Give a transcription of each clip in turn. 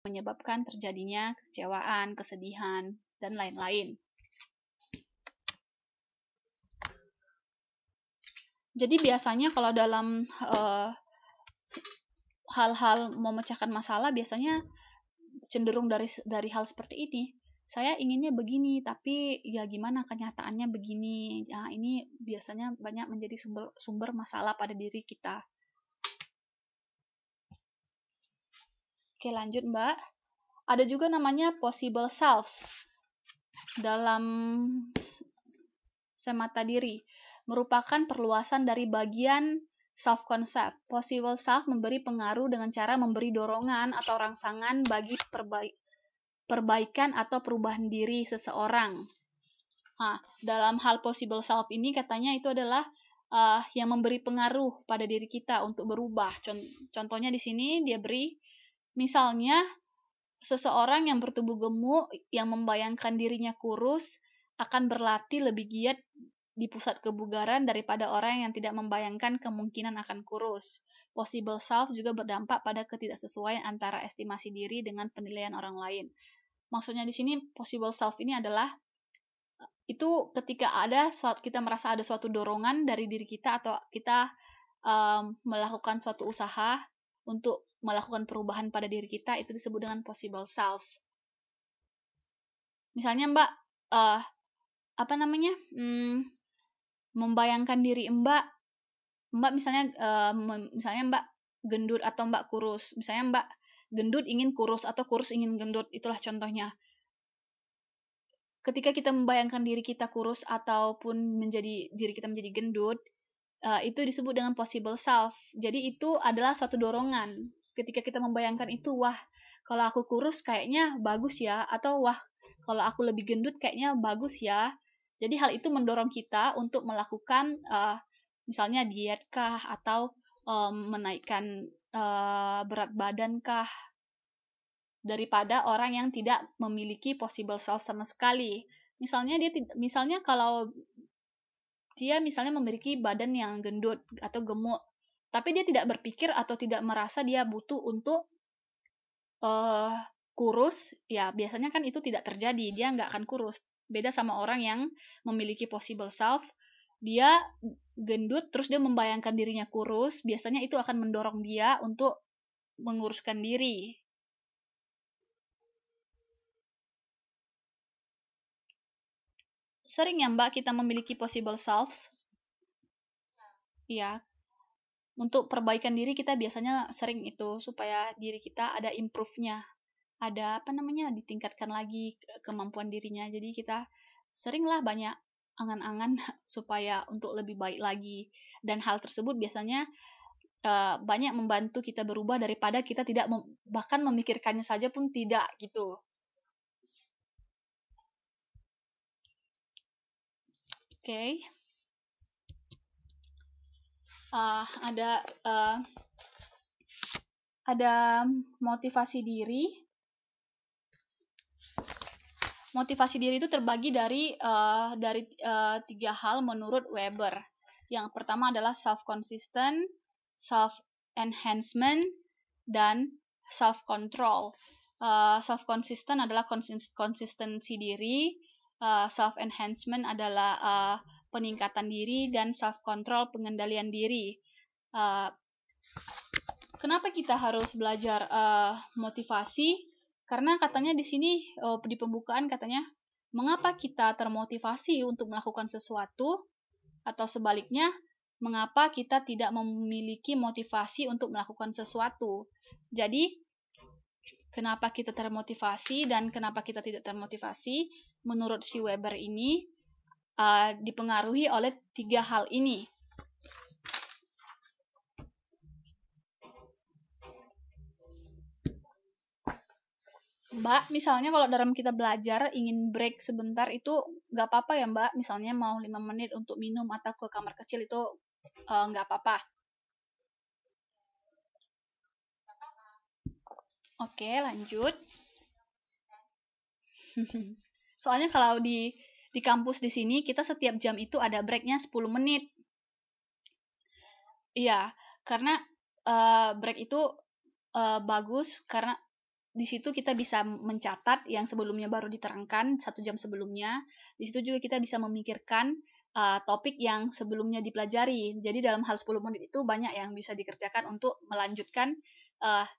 menyebabkan terjadinya kekecewaan, kesedihan, dan lain-lain. Jadi biasanya kalau dalam hal-hal memecahkan masalah, biasanya cenderung dari hal seperti ini. Saya inginnya begini, tapi ya gimana kenyataannya begini. Nah, ini biasanya banyak menjadi sumber masalah pada diri kita. Oke, lanjut Mbak. Ada juga namanya possible selves dalam semata diri, merupakan perluasan dari bagian self-concept. Possible self memberi pengaruh dengan cara memberi dorongan atau rangsangan bagi perbaikan atau perubahan diri seseorang. Nah, dalam hal possible self ini katanya itu adalah yang memberi pengaruh pada diri kita untuk berubah. Contohnya di sini dia beri, misalnya seseorang yang bertubuh gemuk yang membayangkan dirinya kurus akan berlatih lebih giat di pusat kebugaran daripada orang yang tidak membayangkan kemungkinan akan kurus. Possible self juga berdampak pada ketidaksesuaian antara estimasi diri dengan penilaian orang lain. Maksudnya di sini possible self ini adalah itu ketika kita merasa ada suatu dorongan dari diri kita atau kita melakukan suatu usaha untuk melakukan perubahan pada diri kita, itu disebut dengan possible selves. Misalnya Mbak membayangkan diri Mbak misalnya Mbak gendut atau Mbak kurus. Misalnya Mbak gendut ingin kurus atau kurus ingin gendut, itulah contohnya. Ketika kita membayangkan diri kita kurus ataupun diri kita menjadi gendut, itu disebut dengan possible self. Jadi itu adalah suatu dorongan. Ketika kita membayangkan itu, wah, kalau aku kurus kayaknya bagus ya, atau wah, kalau aku lebih gendut kayaknya bagus ya. Jadi hal itu mendorong kita untuk melakukan misalnya diet kah, atau menaikkan berat badan kah, daripada orang yang tidak memiliki possible self sama sekali. Misalnya kalau dia misalnya memiliki badan yang gendut atau gemuk, tapi dia tidak berpikir atau tidak merasa dia butuh untuk kurus, ya biasanya kan itu tidak terjadi, dia nggak akan kurus. Beda sama orang yang memiliki possible self, dia gendut terus dia membayangkan dirinya kurus, biasanya itu akan mendorong dia untuk menguruskan diri. Sering ya Mbak kita memiliki possible selves? Iya. Untuk perbaikan diri kita biasanya sering itu, supaya diri kita ada improve-nya. Ada ditingkatkan lagi kemampuan dirinya. Jadi kita seringlah banyak angan-angan supaya untuk lebih baik lagi. Dan hal tersebut biasanya banyak membantu kita berubah daripada kita tidak bahkan memikirkannya saja pun tidak gitu. Oke. Ada motivasi diri. Motivasi diri itu terbagi dari 3 hal menurut Weber. Yang pertama adalah self-consistent, self-enhancement, dan self-control. Self-consistent adalah konsistensi diri, self-enhancement adalah peningkatan diri, dan self-control pengendalian diri. Kenapa kita harus belajar motivasi? Karena katanya di sini di pembukaan katanya, mengapa kita termotivasi untuk melakukan sesuatu, atau sebaliknya, mengapa kita tidak memiliki motivasi untuk melakukan sesuatu. Jadi, kenapa kita termotivasi dan kenapa kita tidak termotivasi, menurut si Weber ini dipengaruhi oleh 3 hal ini. Mbak, misalnya kalau dalam kita belajar ingin break sebentar itu nggak apa-apa ya Mbak? Misalnya mau 5 menit untuk minum atau ke kamar kecil itu nggak apa-apa. Oke, lanjut. Soalnya kalau di kampus di sini kita setiap jam itu ada breaknya 10 menit. Iya, karena break itu bagus karena di situ kita bisa mencatat yang sebelumnya baru diterangkan 1 jam sebelumnya. Di situ juga kita bisa memikirkan topik yang sebelumnya dipelajari. Jadi dalam hal 10 menit itu banyak yang bisa dikerjakan untuk melanjutkan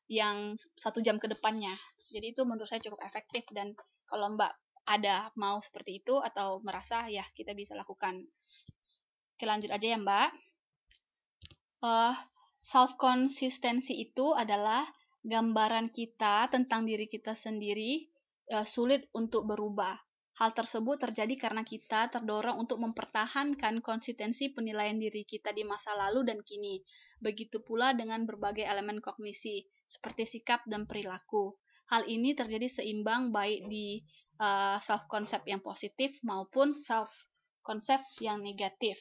yang 1 jam ke depannya. Jadi itu menurut saya cukup efektif, dan kalau Mbak ada mau seperti itu atau merasa, ya kita bisa lakukan. Oke, lanjut aja ya Mbak. Self-consistency itu adalah gambaran kita tentang diri kita sendiri sulit untuk berubah. Hal tersebut terjadi karena kita terdorong untuk mempertahankan konsistensi penilaian diri kita di masa lalu dan kini. Begitu pula dengan berbagai elemen kognisi, seperti sikap dan perilaku. Hal ini terjadi seimbang baik di self-concept yang positif maupun self-concept yang negatif.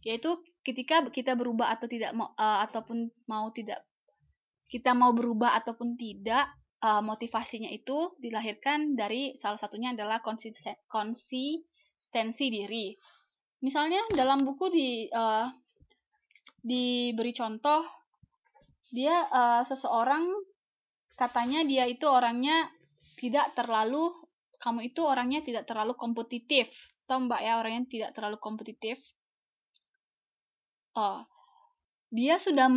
Yaitu ketika kita berubah atau tidak kita mau berubah ataupun tidak, motivasinya itu dilahirkan dari salah satunya adalah konsistensi diri. Misalnya dalam buku diberi contoh, dia seseorang katanya dia itu orangnya tidak terlalu kompetitif. Tahu Mbak ya, orangnya tidak terlalu kompetitif. Dia sudah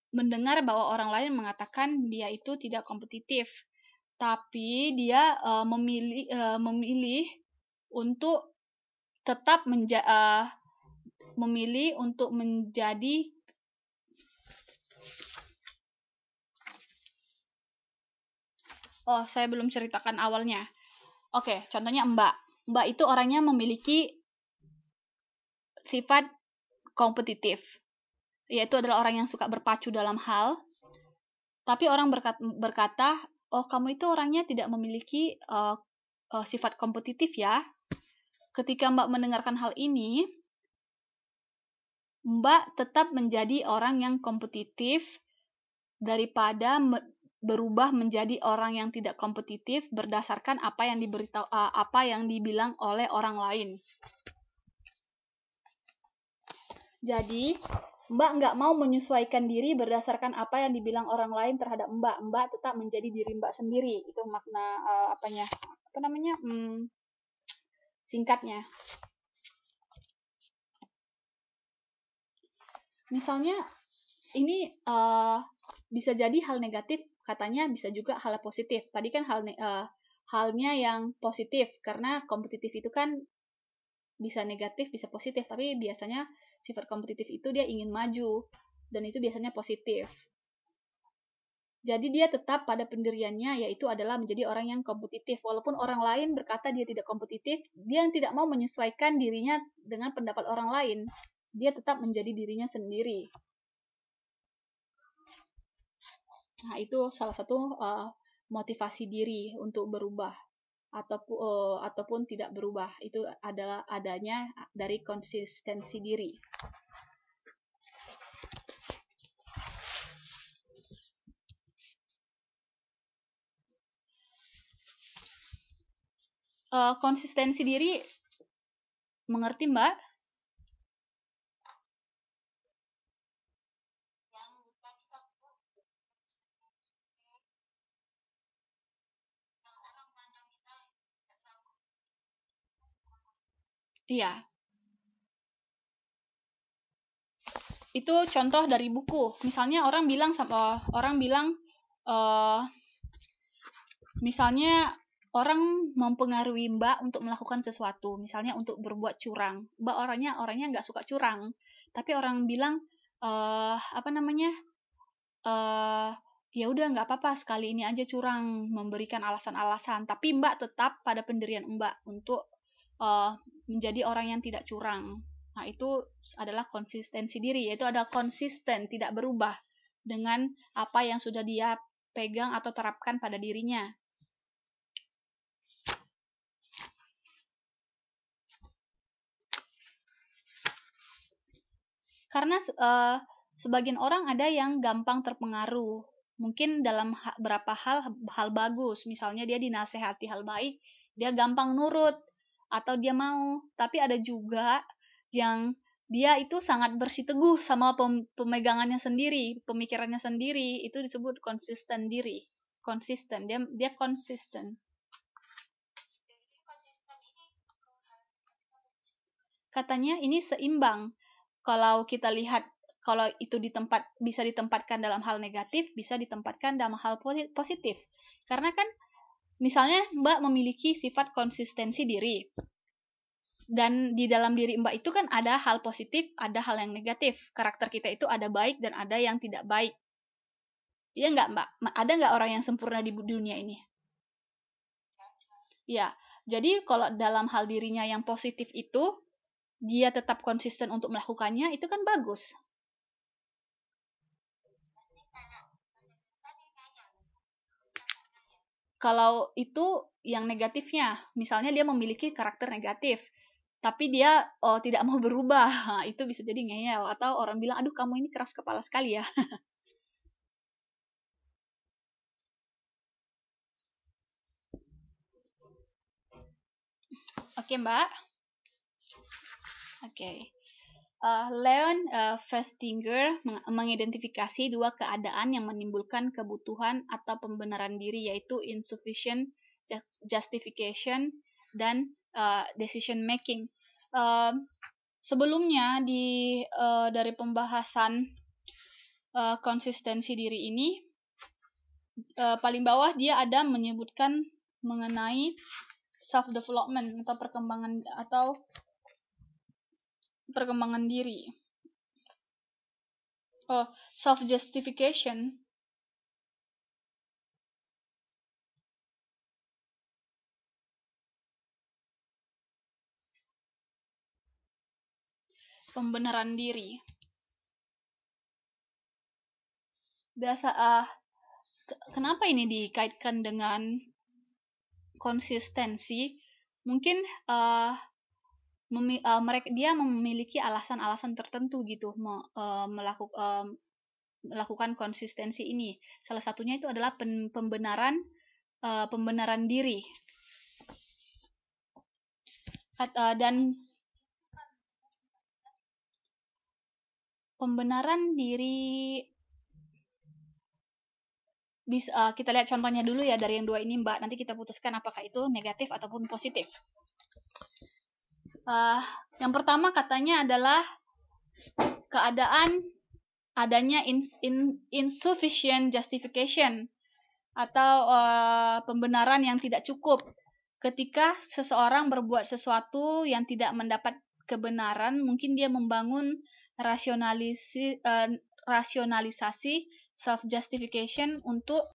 mendengar bahwa orang lain mengatakan dia itu tidak kompetitif, tapi dia memilih untuk tetap menjadi saya belum ceritakan awalnya. Oke, contohnya Mbak itu orangnya memiliki sifat kompetitif, yaitu adalah orang yang suka berpacu dalam hal. Tapi orang berkata, kamu itu orangnya tidak memiliki sifat kompetitif ya. Ketika Mbak mendengarkan hal ini, Mbak tetap menjadi orang yang kompetitif daripada berubah menjadi orang yang tidak kompetitif berdasarkan apa yang dibilang oleh orang lain. Jadi, Mbak nggak mau menyesuaikan diri berdasarkan apa yang dibilang orang lain terhadap Mbak. Mbak tetap menjadi diri Mbak sendiri. Itu makna singkatnya. Misalnya, ini bisa jadi hal negatif, katanya bisa juga hal positif. Tadi kan halnya yang positif, karena kompetitif itu kan bisa negatif, bisa positif, tapi biasanya sifat kompetitif itu dia ingin maju, dan itu biasanya positif. Jadi dia tetap pada pendiriannya, yaitu adalah menjadi orang yang kompetitif. Walaupun orang lain berkata dia tidak kompetitif, dia yang tidak mau menyesuaikan dirinya dengan pendapat orang lain. Dia tetap menjadi dirinya sendiri. Nah, itu salah satu motivasi diri untuk berubah ataupun tidak berubah. Itu adalah adanya dari konsistensi diri. Konsistensi diri, mengerti Mbak? Iya. Itu contoh dari buku. Misalnya misalnya orang mempengaruhi Mbak untuk melakukan sesuatu, misalnya untuk berbuat curang. Mbak orangnya nggak suka curang, tapi orang bilang ya udah nggak apa-apa, sekali ini aja curang, memberikan alasan-alasan. Tapi Mbak tetap pada pendirian Mbak untuk menjadi orang yang tidak curang. Nah, itu adalah konsistensi diri, yaitu ada konsisten, tidak berubah dengan apa yang sudah dia pegang atau terapkan pada dirinya. Karena sebagian orang ada yang gampang terpengaruh. Mungkin dalam beberapa hal bagus, misalnya dia dinasehati hal baik, dia gampang nurut atau dia mau. Tapi ada juga yang dia itu sangat bersiteguh sama pemegangannya sendiri, pemikirannya sendiri, itu disebut konsisten diri. Konsisten, dia konsisten. Katanya ini seimbang. Kalau kita lihat, kalau itu bisa ditempatkan dalam hal negatif, bisa ditempatkan dalam hal positif. Karena kan misalnya Mbak memiliki sifat konsistensi diri. Dan di dalam diri Mbak itu kan ada hal positif, ada hal yang negatif. Karakter kita itu ada baik dan ada yang tidak baik. Iya nggak Mbak? Ada nggak orang yang sempurna di dunia ini? Ya, jadi kalau dalam hal dirinya yang positif itu, dia tetap konsisten untuk melakukannya, itu kan bagus. Kalau itu yang negatifnya, misalnya dia memiliki karakter negatif, tapi dia tidak mau berubah, nah, itu bisa jadi ngeyel. Atau orang bilang, aduh kamu ini keras kepala sekali ya. Oke Mbak. Oke. Leon Festinger mengidentifikasi dua keadaan yang menimbulkan kebutuhan atau pembenaran diri, yaitu insufficient justification dan decision making. Sebelumnya dari pembahasan konsistensi diri ini, paling bawah dia ada menyebutkan mengenai self development atau perkembangan diri. Self justification. Pembenaran diri. Biasa kenapa ini dikaitkan dengan konsistensi? Mungkin dia memiliki alasan-alasan tertentu gitu melakukan konsistensi ini. Salah satunya itu adalah pembenaran diri. Dan pembenaran diri bisa kita lihat contohnya dulu ya dari yang dua ini Mbak. Nanti kita putuskan apakah itu negatif ataupun positif. Yang pertama katanya adalah keadaan adanya insufficient justification atau pembenaran yang tidak cukup. Ketika seseorang berbuat sesuatu yang tidak mendapat kebenaran, mungkin dia membangun rasionalisasi self justification untuk